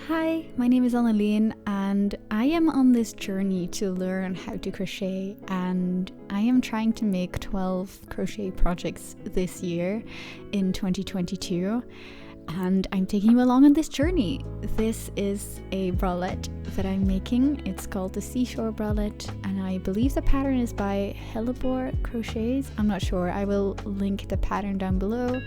Hi, my name is Annalene and I am on this journey to learn how to crochet, and I am trying to make 12 crochet projects this year in 2022, and I'm taking you along on this journey. This is a bralette that I'm making. It's called the Seashore Bralette and I believe the pattern is by Hellebore Crochets. I'm not sure. I will link the pattern down below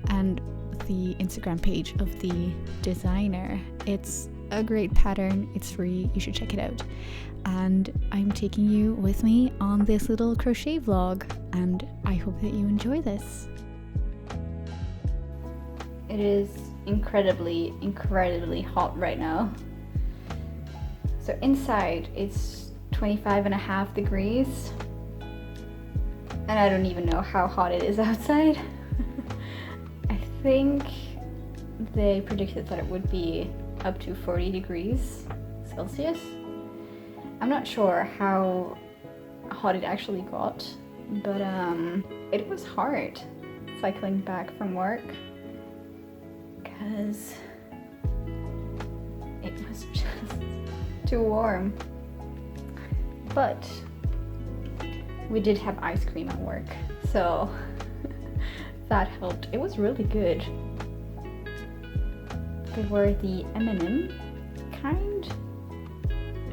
and the Instagram page of the designer. It's a great pattern, it's free, you should check it out. And I'm taking you with me on this little crochet vlog, and I hope that you enjoy this. It is incredibly hot right now. So inside it's 25.5 degrees, and I don't even know how hot it is outside. I think they predicted that it would be up to 40 degrees Celsius. I'm not sure how hot it actually got, but it was hard cycling back from work because it was just too warm. But we did have ice cream at work, so that helped. It was really good. They were the M&M kind,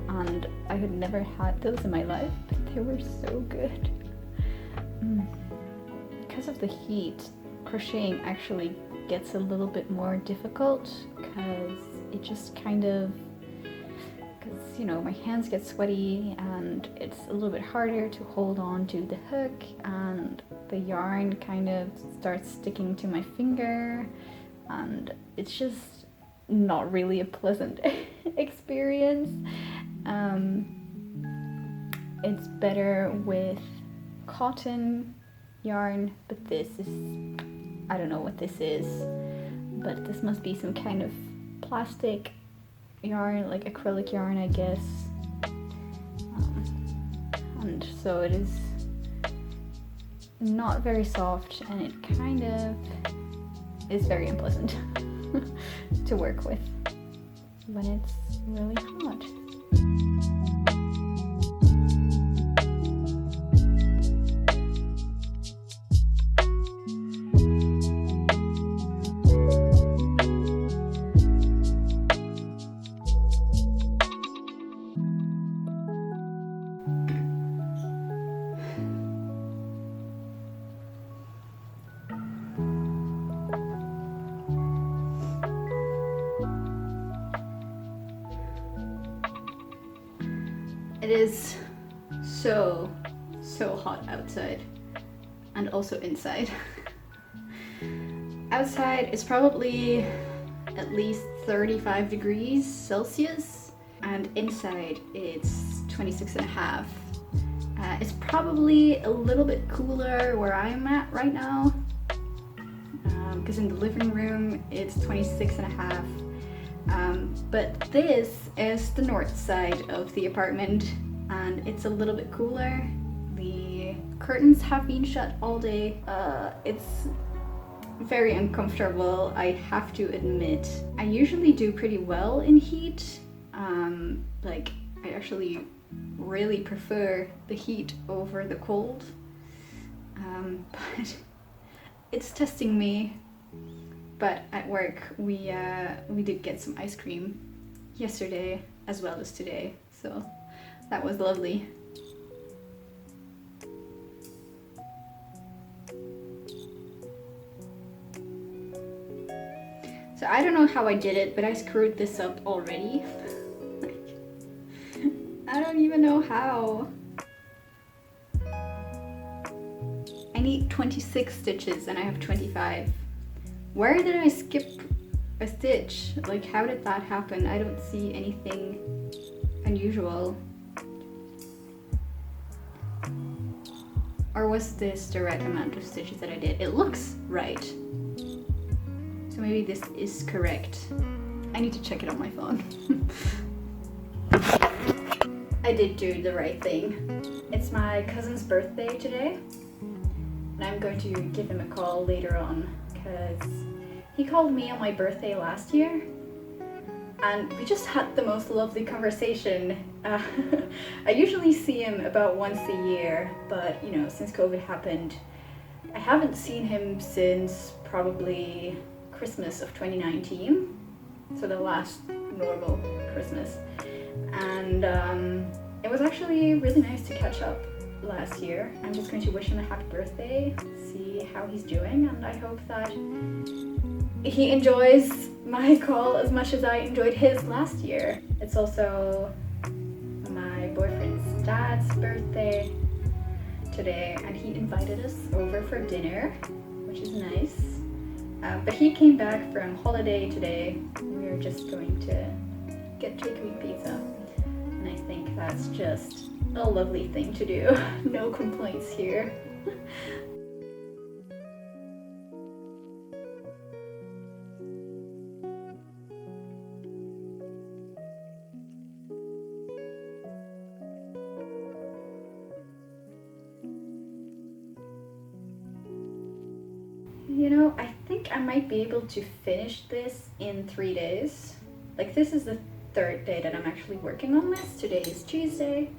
and I had never had those in my life, but they were so good. Because of the heat, crocheting actually gets a little bit more difficult because it just kind of, because you know, my hands get sweaty and it's a little bit harder to hold on to the hook, and the yarn kind of starts sticking to my finger, and it's just not really a pleasant experience. It's better with cotton yarn, but this is, I don't know what this is, but this must be some kind of plastic yarn, like acrylic yarn, I guess. And so it is not very soft, and it kind of is very unpleasant to work with when it's really hot. It is so hot outside, and also inside. Outside is probably at least 35 degrees Celsius, and inside it's 26.5. It's probably a little bit cooler where I'm at right now, because in the living room it's 26.5. But this is the north side of the apartment, and it's a little bit cooler. The curtains have been shut all day. It's very uncomfortable, I have to admit. I usually do pretty well in heat. Like, I actually really prefer the heat over the cold. But it's testing me. But at work, we did get some ice cream yesterday as well as today, so that was lovely. So I don't know how I did it, but I screwed this up already. I don't even know how. I need 26 stitches and I have 25. Where did I skip a stitch? Like, how did that happen? I don't see anything unusual. Or was this the right amount of stitches that I did? It looks right. So maybe this is correct. I need to check it on my phone. I did do the right thing. It's my cousin's birthday today, and I'm going to give him a call later on because he called me on my birthday last year, and we just had the most lovely conversation. I usually see him about once a year, but you know, since COVID happened, I haven't seen him since probably Christmas of 2019, so the last normal Christmas. And it was actually really nice to catch up last year. I'm just going to wish him a happy birthday, see how he's doing, and I hope that he enjoys my call as much as I enjoyed his last year. It's also my boyfriend's dad's birthday today, and he invited us over for dinner, which is nice. But he came back from holiday today. We're just going to get takeaway pizza, and I think that's just a lovely thing to do. No complaints here. You know, I think I might be able to finish this in 3 days. Like, this is the third day that I'm actually working on this. Today is Tuesday,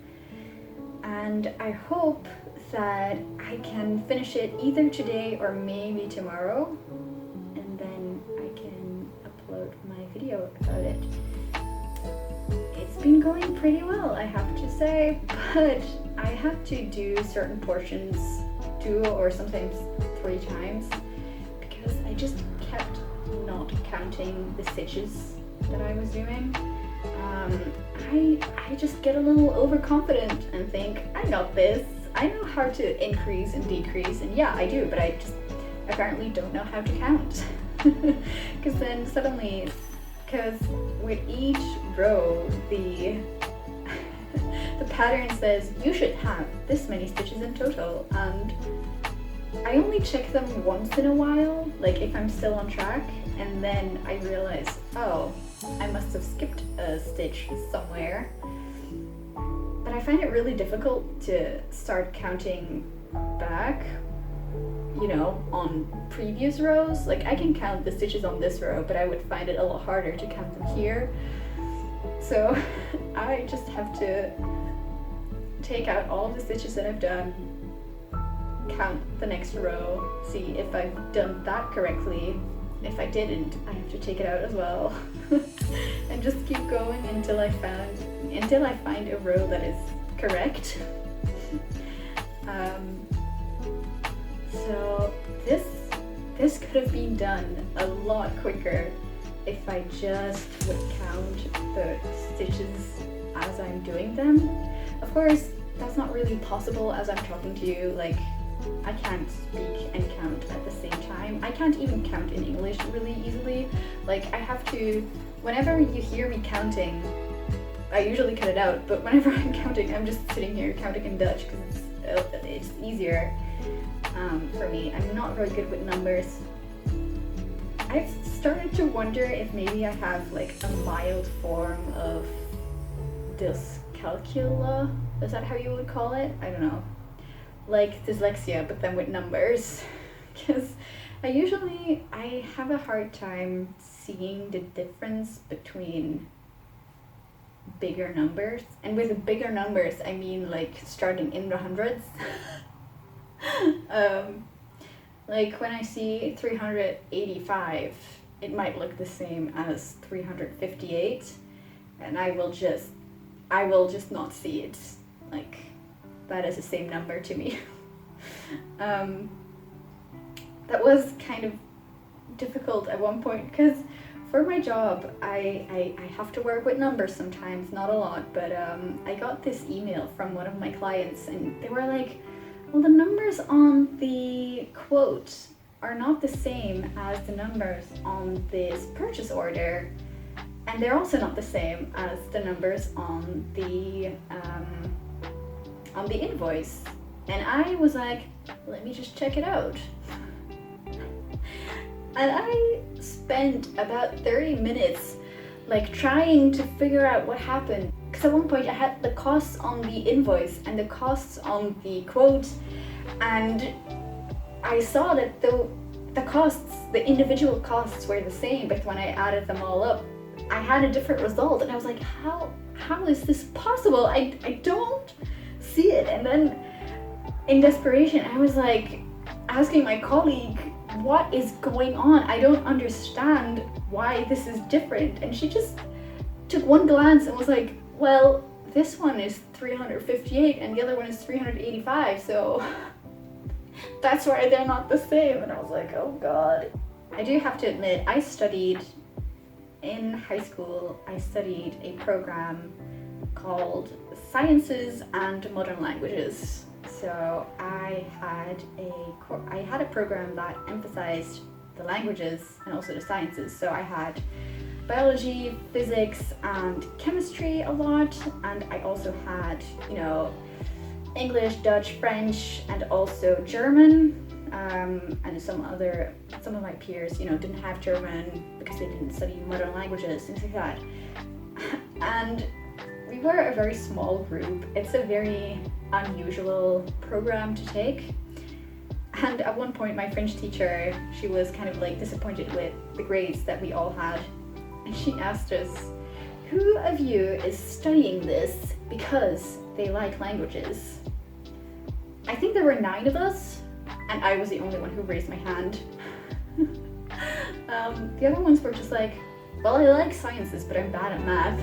and I hope that I can finish it either today or maybe tomorrow, and then I can upload my video about it. It's been going pretty well, I have to say, but I have to do certain portions 2 or sometimes 3 times because I just kept not counting the stitches that I was doing. I just get a little overconfident and think, I got this. I know how to increase and decrease, and yeah, I do, but I just apparently don't know how to count. Because then suddenly, because with each row, the pattern says you should have this many stitches in total, and I only check them once in a while, like if I'm still on track, and then I realize, oh, I must have skipped a stitch somewhere. But I find it really difficult to start counting back, you know, on previous rows. Like, I can count the stitches on this row, but I would find it a lot harder to count them here. So I just have to take out all of the stitches that I've done, count the next row, see if I've done that correctly. If I didn't, I have to take it out as well. And just keep going until I find a row that is correct. So this could have been done a lot quicker if I just would count the stitches as I'm doing them. Of course, that's not really possible as I'm talking to you. Like, I can't speak and count at the same time. I can't even count in English really easily. Like, I have to, whenever you hear me counting, I usually cut it out, but whenever I'm counting, I'm just sitting here counting in Dutch because it's easier for me. I'm not very good with numbers. I've started to wonder if maybe I have like a mild form of dyscalculia. Is that how you would call it? I don't know. Like dyslexia, but then with numbers. Because I have a hard time seeing the difference between bigger numbers. And with bigger numbers, I mean like starting in the hundreds. Like when I see 385, it might look the same as 358, and I will just not see it. Like, that is the same number to me. That was kind of difficult at one point because for my job I have to work with numbers sometimes, not a lot, but I got this email from one of my clients and they were like, well, the numbers on the quote are not the same as the numbers on this purchase order, and they're also not the same as the numbers on the invoice. And I was like, let me just check it out. And I spent about 30 minutes like trying to figure out what happened. Because at one point I had the costs on the invoice and the costs on the quote, and I saw that the costs, the individual costs were the same, but when I added them all up, I had a different result, and I was like, how is this possible? I don't see it. And then in desperation, I was like asking my colleague, what is going on? I don't understand why this is different. And she just took one glance and was like, well, this one is 358 and the other one is 385, so that's why they're not the same. And I was like, oh God. I do have to admit, I studied in high school, I studied a program called Sciences and Modern Languages. So I had a program that emphasized the languages and also the sciences. So I had biology, physics, and chemistry a lot, and I also had, you know, English, Dutch, French, and also German. And some of my peers, you know, didn't have German because they didn't study modern languages, things like that. And we were a very small group. It's a very unusual program to take. And at one point, my French teacher, she was kind of like disappointed with the grades that we all had. And she asked us, who of you is studying this because they like languages? I think there were 9 of us, and I was the only one who raised my hand. The other ones were just like, well, I like sciences, but I'm bad at math.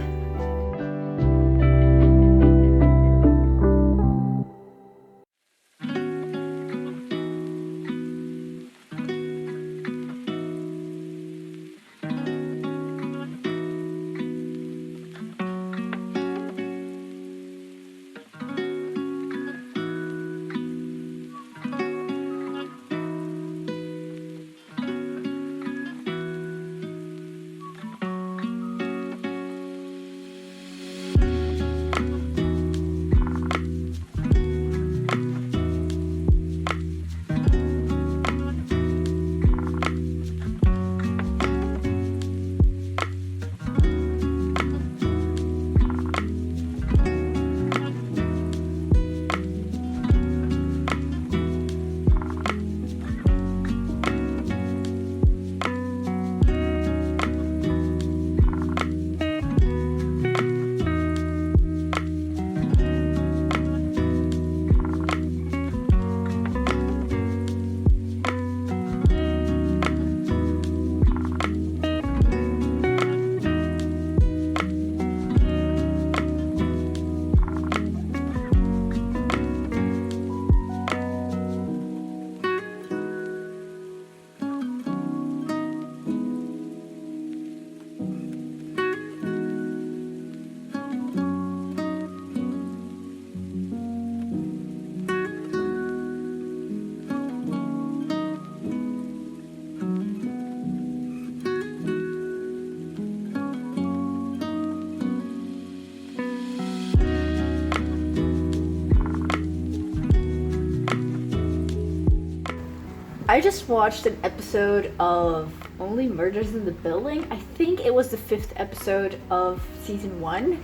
I just watched an episode of Only Murders in the Building. I think it was the 5th episode of season 1.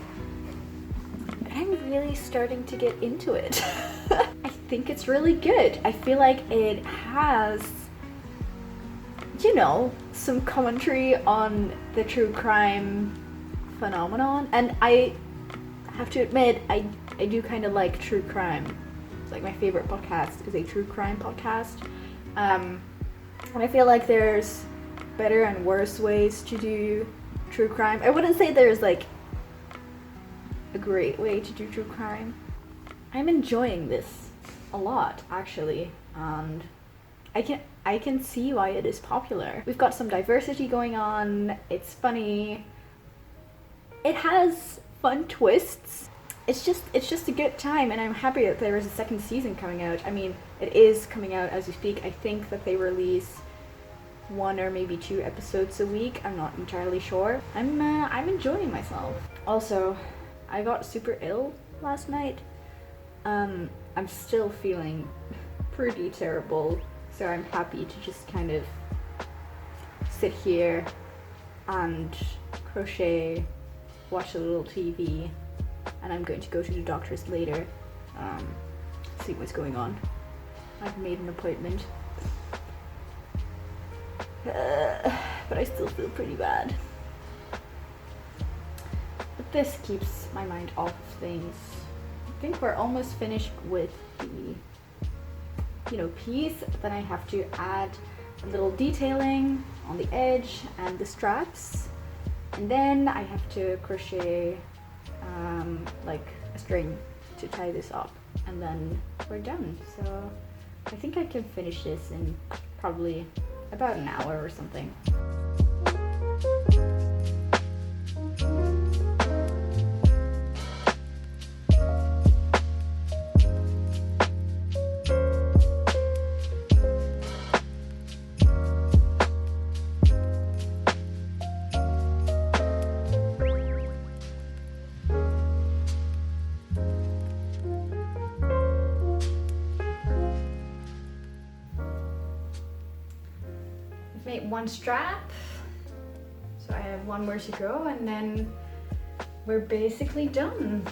And I'm really starting to get into it. I think it's really good. I feel like it has, you know, some commentary on the true crime phenomenon. And I have to admit, I do kind of like true crime. It's like my favorite podcast is a true crime podcast. And I feel like there's better and worse ways to do true crime. I wouldn't say there's like a great way to do true crime. I'm enjoying this a lot, actually, and I can see why it is popular. We've got some diversity going on. It's funny. It has fun twists. It's just a good time, and I'm happy that there is a 2nd season coming out. I mean, it is coming out as we speak. I think that they release 1 or maybe 2 episodes a week. I'm not entirely sure. I'm enjoying myself. Also, I got super ill last night. I'm still feeling pretty terrible, so I'm happy to just kind of sit here and crochet, watch a little TV. And I'm going to go to the doctor's later, see what's going on. I've made an appointment. But I still feel pretty bad. this keeps my mind off of things. I think we're almost finished with the, you know, piece. Then I have to add a little detailing on the edge and the straps, and then I have to crochet like a string to tie this up, and then we're done. So I think I can finish this in probably about an hour or something. Made one strap, so I have one more to go, and then we're basically done.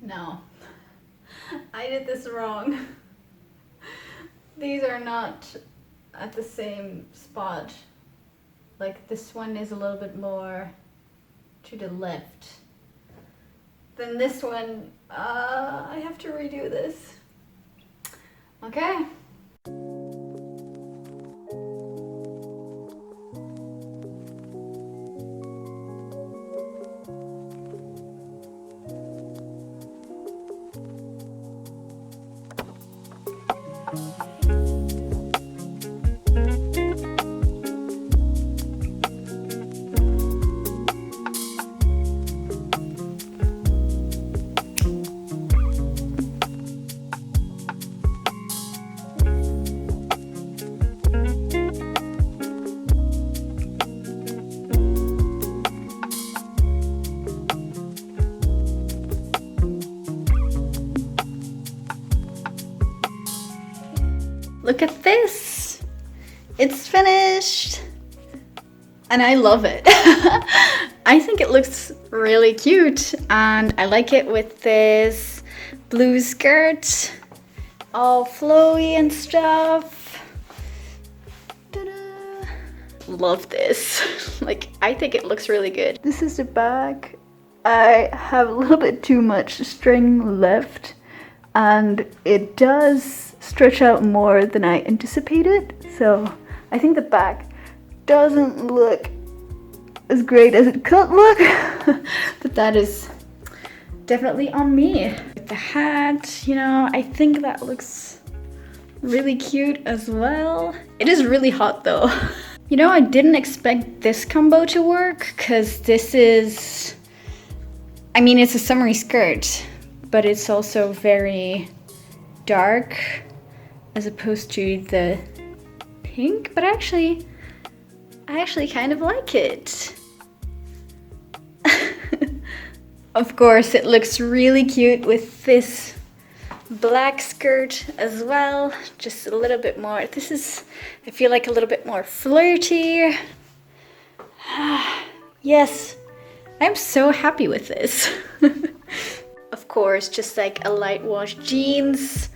No, I did this wrong. These are not at the same spot. Like this one is a little bit more to the left. Then this one, I have to redo this. Okay. Look at this! It's finished! And I love it. I think it looks really cute, and I like it with this blue skirt, all flowy and stuff. Ta-da! Love this. Like, I think it looks really good. This is the back. I have a little bit too much string left, and it does stretch out more than I anticipated, so I think the back doesn't look as great as it could look. But that is definitely on me. With the hat, you know, I think that looks really cute as well. It is really hot though. You know, I didn't expect this combo to work, because this is, I mean, it's a summery skirt, but it's also very dark as opposed to the pink, but I actually kind of like it. Of course, it looks really cute with this black skirt as well. Just a little bit more. This is, I feel like, a little bit more flirty. Yes, I'm so happy with this. Of course, just like a light wash jeans.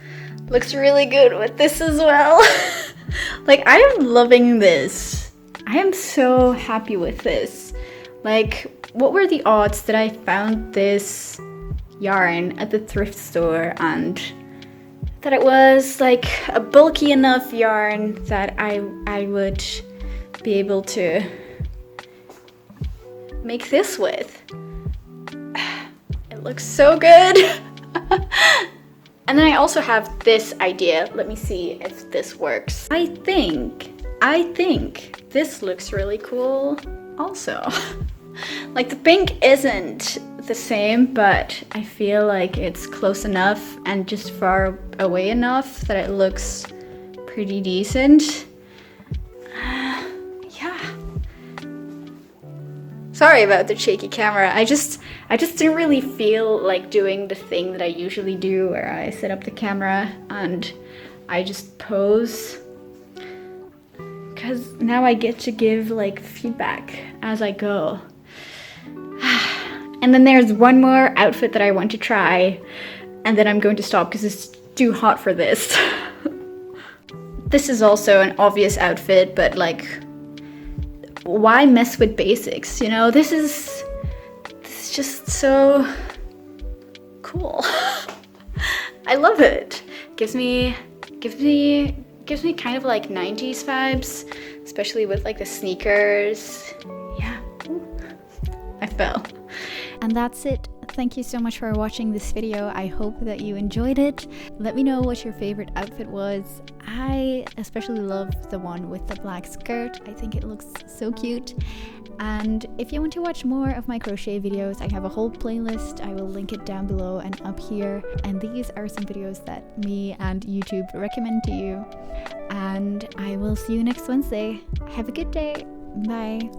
Looks really good with this as well. Like, I am loving this. I am so happy with this. Like, what were the odds that I found this yarn at the thrift store, and that it was like a bulky enough yarn that I would be able to make this with. It looks so good. And then I also have this idea. Let me see if this works. I think this looks really cool also. Like, the pink isn't the same, but I feel like it's close enough and just far away enough that it looks pretty decent. Yeah. Sorry about the shaky camera. I just didn't really feel like doing the thing that I usually do where I set up the camera and I just pose. Because now I get to give like feedback as I go. And then there's one more outfit that I want to try, and then I'm going to stop because it's too hot for this. This is also an obvious outfit, but like, why mess with basics? You know, this is just so cool. I love it. Gives me kind of like 90s vibes, especially with like the sneakers. Yeah. I fell. And that's it. Thank you so much for watching this video. I hope that you enjoyed it. Let me know what your favorite outfit was. I especially love the one with the black skirt. I think it looks so cute. And if you want to watch more of my crochet videos, I have a whole playlist. I will link it down below and up here. And these are some videos that me and YouTube recommend to you. And I will see you next Wednesday. Have a good day. Bye.